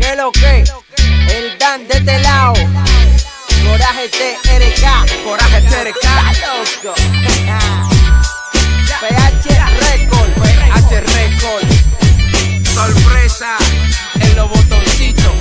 ¿Qué lo que? El Dan de este lado. Coraje TRK. Coraje TRK. Loco. PH Record. PH Record. Sorpresa en los botoncitos.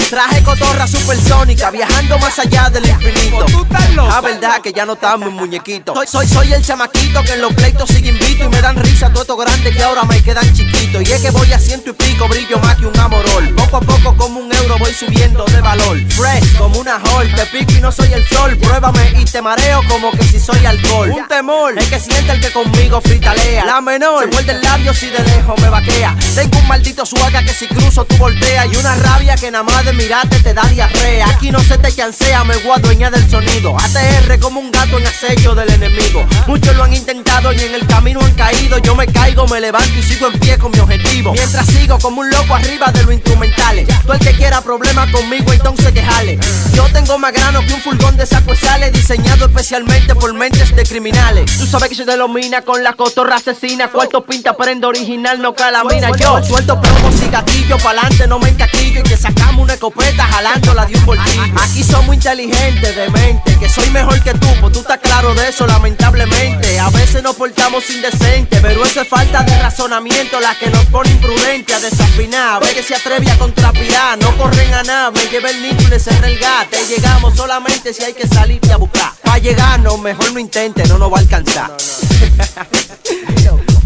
Traje cotorra supersónica, viajando más allá del infinito. ¿Tú estás loco? La verdad que ya no estamos en muñequito. Soy el chamaquito que en los pleitos sigue invito. Y me dan risa todos estos grandes que ahora me quedan chiquitos. Y es que voy a ciento y pico, brillo más que un amorol. Poco a poco como un euro voy subiendo de valor. Fresh como una hall, te pico y no soy el sol. Pruébame y te mareo como que si soy alcohol. Un temor, el que siente el que conmigo fritalea. La menor, se muerde el labio si de lejos me vaquea. Tengo un maldito suaga que si cruzo tú volteas. Y una rabia que nada más de mirarte te da diarrea. Aquí no se te chancea, me voy a adueñar del sonido. ATR como un gato en acecho del enemigo. Muchos lo han intentado y en el camino han caído. Yo me caigo, me levanto y sigo en pie con mi objetivo. Mientras sigo como un loco arriba de los instrumentales. Tú el que quiera problemas conmigo, entonces que jale. Yo tengo más grano que un furgón de saco sales, diseñado especialmente por mentes de criminales. Tú sabes que soy de los minas con la cotorra asesina. Cuarto pinta prenda original, no calamina. Yo suelto plomos y gatillo pa'lante, no me encaquillo. Y que sacamos una escopeta jalándola de un bolsillo. Aquí somos inteligentes, de mente, que soy mejor que tú, pues tú estás claro de eso, lamentablemente. A veces nos portamos indecentes, pero eso es falta de razonamiento la que nos pone imprudente a desafinar. Ve que se atreve a contrapiar, no corren a nada, me lleva el niño y le cerré el gato. Y llegamos solamente si hay que salirte a buscar. Pa' llegarnos, mejor no intente, no nos va a alcanzar.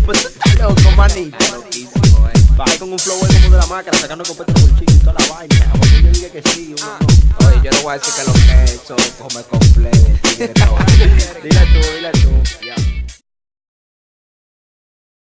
Pues tú estás loco, manito. Bajé con un flow como de la máquina, sacando copete por chico y toda la vaina. Porque yo dije que sí, uno no. Oye, yo le voy a decir que lo que he hecho come completo. Dile tú.